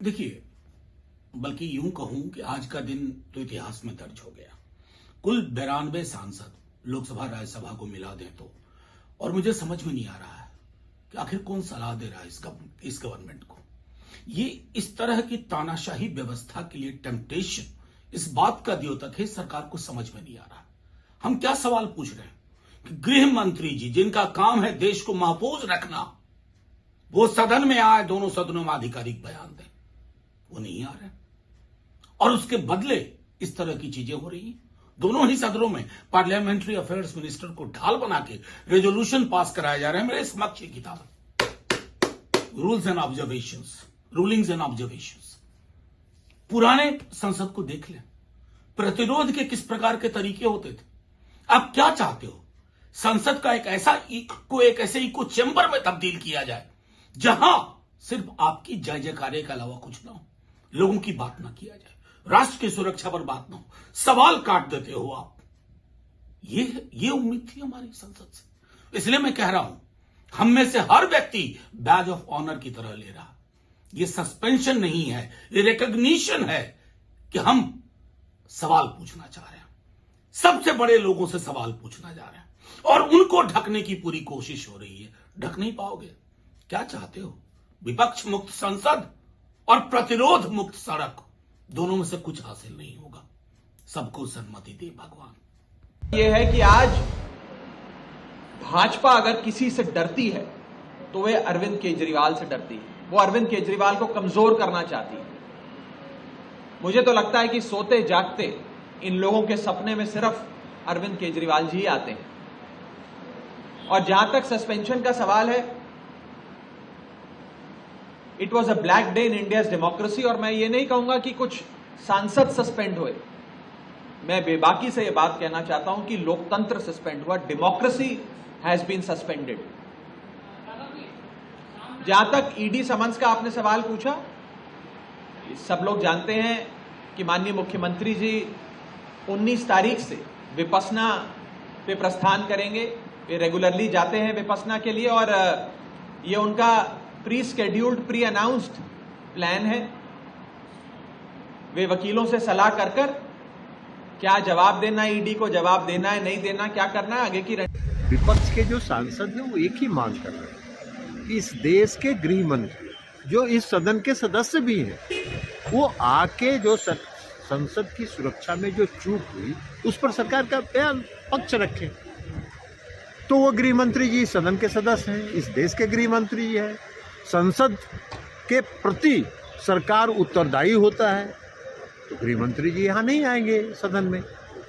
देखिए, बल्कि यूं कहूं कि आज का दिन तो इतिहास में दर्ज हो गया। कुल 92 सांसद लोकसभा राज्यसभा को मिला दें तो, और मुझे समझ में नहीं आ रहा है कि आखिर कौन सलाह दे रहा है इस गवर्नमेंट को। ये इस तरह की तानाशाही व्यवस्था के लिए टेम्पटेशन इस बात का द्योतक है, सरकार को समझ में नहीं आ रहा। हम क्या सवाल पूछ रहे हैं कि गृह मंत्री जी, जिनका काम है देश को महफूज रखना, वो सदन में आए, दोनों सदनों में आधिकारिक बयान दें, वो नहीं आ रहे। और उसके बदले इस तरह की चीजें हो रही हैं। दोनों ही सदनों में पार्लियामेंट्री अफेयर्स मिनिस्टर को ढाल बना के रेजोल्यूशन पास कराया जा रहा है। मेरे समक्ष ये किताब rules and observations, rulings and observations. पुराने संसद को देख लें, प्रतिरोध के किस प्रकार के तरीके होते थे। आप क्या चाहते हो? संसद का एक ऐसे इको चेंबर में तब्दील किया जाए जहां सिर्फ आपकी जय जयकारे के अलावा कुछ ना हो, लोगों की बात ना किया जाए, राष्ट्र की सुरक्षा पर बात ना हो, सवाल काट देते हो आप। ये उम्मीद थी हमारी संसद से। इसलिए मैं कह रहा हूं, हम में से हर व्यक्ति बैज ऑफ ऑनर की तरह ले रहा। ये सस्पेंशन नहीं है, ये रिकॉग्निशन है कि हम सवाल पूछना चाह रहे हैं, सबसे बड़े लोगों से सवाल पूछना जा रहे हैं, और उनको ढकने की पूरी कोशिश हो रही है। ढक नहीं पाओगे। क्या चाहते हो? विपक्ष मुक्त संसद और प्रतिरोध मुक्त सड़क, दोनों में से कुछ हासिल नहीं होगा। सबको सन्मति दे भगवान। यह है कि आज भाजपा अगर किसी से डरती है तो वह अरविंद केजरीवाल से डरती है। वो अरविंद केजरीवाल को कमजोर करना चाहती है। मुझे तो लगता है कि सोते जागते इन लोगों के सपने में सिर्फ अरविंद केजरीवाल जी आते हैं। और जहां तक सस्पेंशन का सवाल है, it was a black day in India's democracy. और मैं ये नहीं कहूंगा कि कुछ सांसद सस्पेंड हुए, मैं बेबाकी से यह बात कहना चाहता हूं कि लोकतंत्र सस्पेंड हुआ, डेमोक्रेसी हैज बीन सस्पेंडेड। जहां तक ईडी समन्स का आपने सवाल पूछा, सब लोग जानते हैं कि माननीय मुख्यमंत्री जी 19 तारीख से विपस्सना पे प्रस्थान करेंगे। वे रेगुलरली जाते हैं विपस्सना के लिए, और ये उनका pre scheduled, pre announced plan है। वे वकीलों से सलाह कर क्या जवाब देना है, ईडी को जवाब देना है, नहीं देना, क्या करना है, आगे की विपक्ष के जो सांसद हैं वो एक ही मांग कर रहे हैं कि इस देश के गृह मंत्री, जो इस सदन के सदस्य भी हैं, वो आके जो संसद की सुरक्षा में जो चूक हुई उस पर सरकार का बयान पक्ष रखें। तो वो गृह मंत्री जी सदन के सदस्य हैं, इस देश के गृह मंत्री हैं। संसद के प्रति सरकार उत्तरदायी होता है, तो गृह मंत्री जी यहाँ नहीं आएंगे सदन में।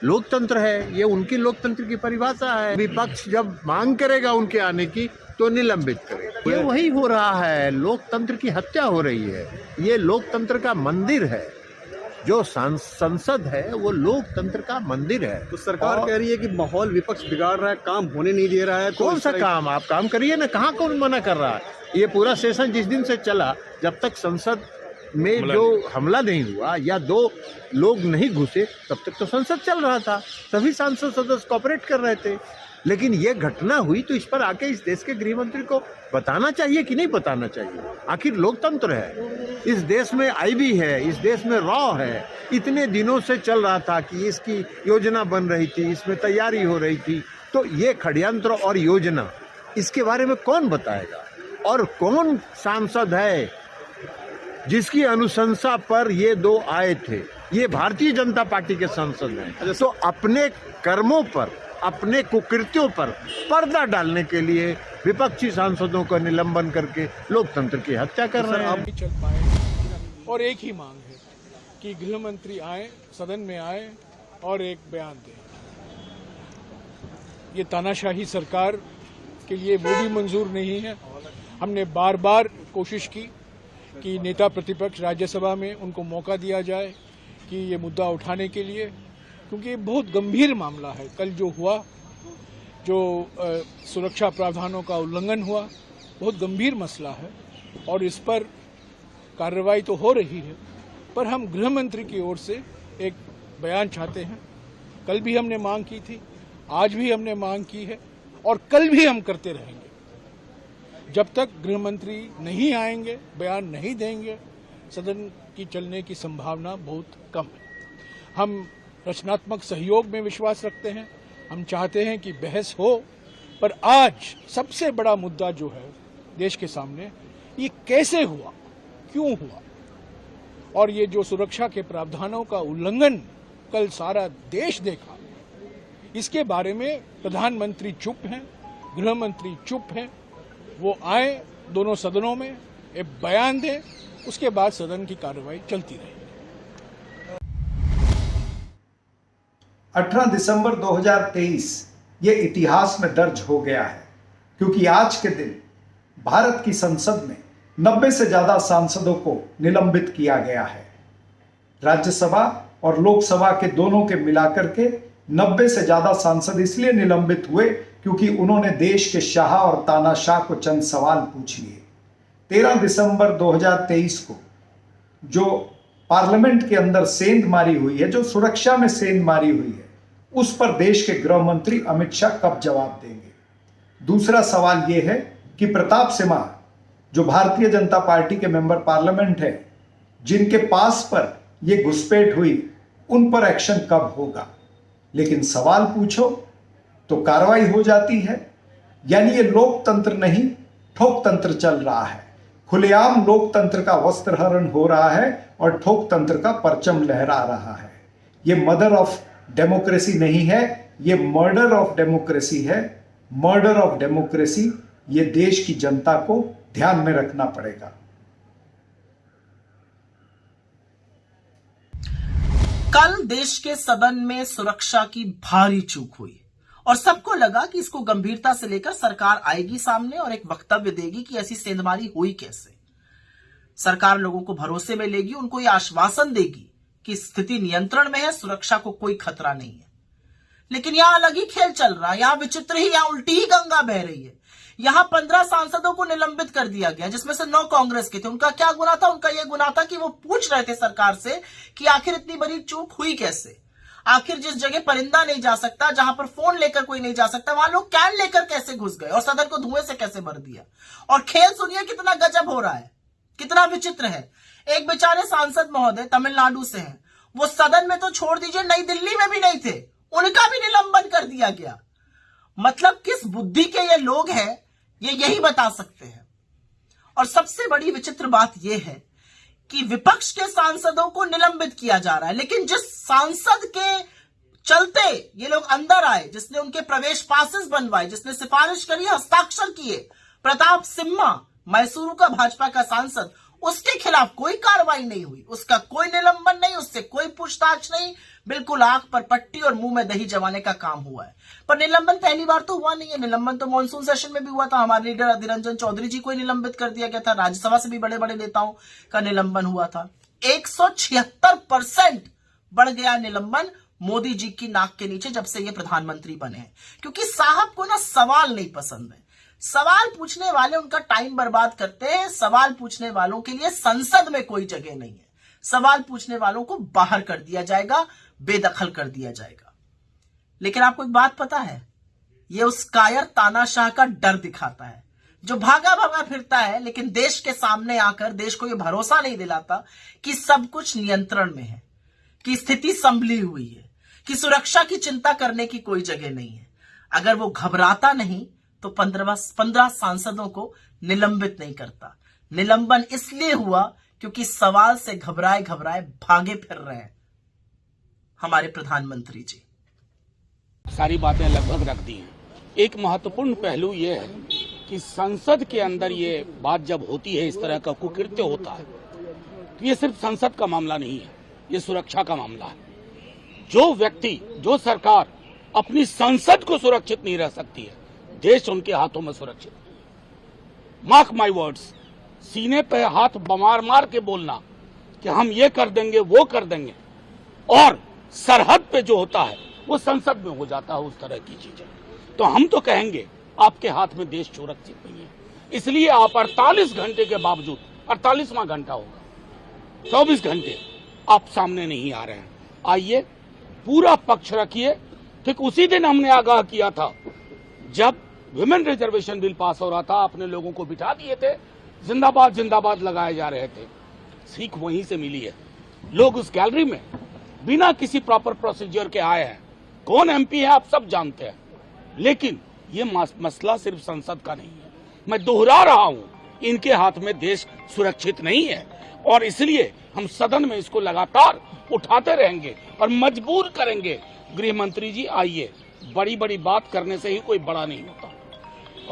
लोकतंत्र है, ये उनकी लोकतंत्र की परिभाषा है। विपक्ष जब मांग करेगा उनके आने की तो निलंबित करेगा। ये वही हो रहा है, लोकतंत्र की हत्या हो रही है। ये लोकतंत्र का मंदिर है, जो संसद है वो लोकतंत्र का मंदिर है। तो सरकार कह रही है कि माहौल विपक्ष बिगाड़ रहा है, काम होने नहीं दे रहा है। तो कौन सा काम? आप काम करिए ना, कहाँ कौन मना कर रहा है? ये पूरा सेशन जिस दिन से चला, जब तक संसद में जो हमला नहीं हुआ या 2 लोग नहीं घुसे, तब तक तो संसद चल रहा था, सभी सांसद सदस्य कोऑपरेट कर रहे थे। लेकिन ये घटना हुई तो इस पर आके इस देश के गृह मंत्री को बताना चाहिए कि नहीं बताना चाहिए? आखिर लोकतंत्र है, इस देश में आईबी है, इस देश में रॉ है। इतने दिनों से चल रहा था कि इसकी योजना बन रही थी, इसमें तैयारी हो रही थी, तो ये षड्यंत्र और योजना, इसके बारे में कौन बताएगा? और कौन सांसद है जिसकी अनुशंसा पर ये 2 आए थे? ये भारतीय जनता पार्टी के सांसद हैं। तो अपने कर्मों पर, अपने कुकृत्यों पर पर्दा डालने के लिए विपक्षी सांसदों का निलंबन करके लोकतंत्र की हत्या कर रहे हैं। नहीं चल पाए। और एक ही मांग है कि गृह मंत्री आए, सदन में आए और एक बयान दें। ये तानाशाही सरकार के लिए वो भी मंजूर नहीं है। हमने बार बार कोशिश की कि नेता प्रतिपक्ष राज्यसभा में उनको मौका दिया जाए कि ये मुद्दा उठाने के लिए, क्योंकि ये बहुत गंभीर मामला है। कल जो हुआ, जो सुरक्षा प्रावधानों का उल्लंघन हुआ, बहुत गंभीर मसला है और इस पर कार्रवाई तो हो रही है, पर हम गृह मंत्री की ओर से एक बयान चाहते हैं। कल भी हमने मांग की थी, आज भी हमने मांग की है और कल भी हम करते रहेंगे। जब तक गृह मंत्री नहीं आएंगे, बयान नहीं देंगे, सदन की चलने की संभावना बहुत कम है। हम रचनात्मक सहयोग में विश्वास रखते हैं। हम चाहते हैं कि बहस हो, पर आज सबसे बड़ा मुद्दा जो है देश के सामने, ये कैसे हुआ, क्यों हुआ, और ये जो सुरक्षा के प्रावधानों का उल्लंघन कल सारा देश देखा, इसके बारे में प्रधानमंत्री चुप हैं, गृह मंत्री चुप हैं। वो आए दोनों सदनों में, एक बयान दें, उसके बाद सदन की कार्रवाई चलती रहेगी। 18 दिसंबर 2023 ये इतिहास में दर्ज हो गया है, क्योंकि आज के दिन भारत की संसद में 90 से ज्यादा सांसदों को निलंबित किया गया है। राज्यसभा और लोकसभा के दोनों के मिलाकर के 90 से ज्यादा सांसद इसलिए निलंबित हुए क्योंकि उन्होंने देश के शाह और तानाशाह को चंद सवाल पूछ लिए। 13 दिसंबर 2023 को जो पार्लियामेंट के अंदर सेंध मारी हुई है, जो सुरक्षा में सेंध मारी हुई है, उस पर देश के गृह मंत्री अमित शाह कब जवाब देंगे। दूसरा सवाल यह है कि प्रताप सिम्हा जो भारतीय जनता पार्टी के मेंबर पार्लियामेंट है, जिनके पास पर यह घुसपैठ हुई, उन पर एक्शन कब होगा। लेकिन सवाल पूछो तो कार्रवाई हो जाती है। यानी ये लोकतंत्र नहीं, ठोकतंत्र चल रहा है। खुलेआम लोकतंत्र का वस्त्रहरण हो रहा है और ठोकतंत्र का परचम लहरा रहा है। ये मदर ऑफ डेमोक्रेसी नहीं है, ये मर्डर ऑफ डेमोक्रेसी है। मर्डर ऑफ डेमोक्रेसी, ये देश की जनता को ध्यान में रखना पड़ेगा। कल देश के सदन में सुरक्षा की भारी चूक हुई और सबको लगा कि इसको गंभीरता से लेकर सरकार आएगी सामने और एक वक्तव्य देगी कि ऐसी सेंधमारी हुई कैसे। सरकार लोगों को भरोसे में लेगी, उनको यह आश्वासन देगी कि स्थिति नियंत्रण में है, सुरक्षा को कोई खतरा नहीं है। लेकिन यहां अलग ही खेल चल रहा है, यहां विचित्र ही, यहां उल्टी ही गंगा बह रही है। यहां 15 सांसदों को निलंबित कर दिया गया, जिसमें से 9 कांग्रेस के थे। उनका क्या गुना था? उनका यह गुना था कि वो पूछ रहे थे सरकार से कि आखिर इतनी बड़ी चूक हुई कैसे। आखिर जिस जगह परिंदा नहीं जा सकता, जहां पर फोन लेकर कोई नहीं जा सकता, वहां लोग कैन लेकर कैसे घुस गए और सदन को धुएं से कैसे भर दिया। और खेल सुनिए कितना गजब हो रहा है, कितना विचित्र है। एक बेचारे सांसद महोदय तमिलनाडु से हैं, वो सदन में तो छोड़ दीजिए, नई दिल्ली में भी नहीं थे, उनका भी निलंबन कर दिया गया। मतलब किस बुद्धि के ये लोग हैं, ये यही बता सकते हैं। और सबसे बड़ी विचित्र बात यह है कि विपक्ष के सांसदों को निलंबित किया जा रहा है, लेकिन जिस सांसद के चलते ये लोग अंदर आए, जिसने उनके प्रवेश पासेस बनवाए, जिसने सिफारिश करी, हस्ताक्षर किए, प्रताप सिम्हा, मैसूरू का भाजपा का सांसद, उसके खिलाफ कोई कार्रवाई नहीं हुई, उसका कोई निलंबन नहीं, उससे कोई पूछताछ नहीं। बिल्कुल आंख पर पट्टी और मुंह में दही जमाने का काम हुआ है। पर निलंबन पहली बार तो हुआ नहीं है। निलंबन तो मॉनसून सेशन में भी हुआ था। हमारे लीडर अधीर रंजन चौधरी जी को निलंबित कर दिया गया था। राज्यसभा से भी बड़े बड़े नेताओं का निलंबन हुआ था। 176% बढ़ गया निलंबन मोदी जी की नाक के नीचे जब से ये प्रधानमंत्री बने हैं, क्योंकि साहब को ना सवाल नहीं पसंद है। सवाल पूछने वाले उनका टाइम बर्बाद करते हैं। सवाल पूछने वालों के लिए संसद में कोई जगह नहीं है। सवाल पूछने वालों को बाहर कर दिया जाएगा, बेदखल कर दिया जाएगा। लेकिन आपको एक बात पता है, यह उस कायर तानाशाह का डर दिखाता है जो भागा भागा फिरता है, लेकिन देश के सामने आकर देश को यह भरोसा नहीं दिलाता कि सब कुछ नियंत्रण में है, कि स्थिति संभली हुई है, कि सुरक्षा की चिंता करने की कोई जगह नहीं है। अगर वो घबराता नहीं तो 15 सांसदों को निलंबित नहीं करता। निलंबन इसलिए हुआ क्योंकि सवाल से घबराए घबराए भागे फिर रहे हैं हमारे प्रधानमंत्री जी। सारी बातें लगभग रख दी हैं। एक महत्वपूर्ण पहलू यह है कि संसद के अंदर ये बात जब होती है, इस तरह का कुकृत्य होता है, तो ये सिर्फ संसद का मामला नहीं है, ये सुरक्षा का मामला है। जो व्यक्ति, जो सरकार अपनी संसद को सुरक्षित नहीं रह सकती है, देश उनके हाथों में सुरक्षित। मार्क माय वर्ड्स, सीने पे हाथ मार मार के बोलना कि हम ये कर देंगे, वो कर देंगे, और सरहद पे जो होता है वो संसद में हो जाता है, उस तरह की चीजें। तो हम तो कहेंगे आपके हाथ में देश सुरक्षित नहीं है, इसलिए आप 48 घंटे के बावजूद, 48वां घंटा होगा, 24 घंटे आप सामने नहीं आ रहे हैं। आइए, पूरा पक्ष रखिए। ठीक उसी दिन हमने आगाह किया था जब विमेन रिजर्वेशन बिल पास हो रहा था, अपने लोगों को बिठा दिए थे, जिंदाबाद जिंदाबाद लगाए जा रहे थे। सीख वहीं से मिली है। लोग उस गैलरी में बिना किसी प्रॉपर प्रोसीजर के आए हैं। कौन एमपी है आप सब जानते हैं, लेकिन ये मसला सिर्फ संसद का नहीं है। मैं दोहरा रहा हूं, इनके हाथ में देश सुरक्षित नहीं है और इसलिए हम सदन में इसको लगातार उठाते रहेंगे और मजबूर करेंगे। गृह मंत्री जी आइए, बड़ी बड़ी बात करने से ही कोई बड़ा नहीं होता।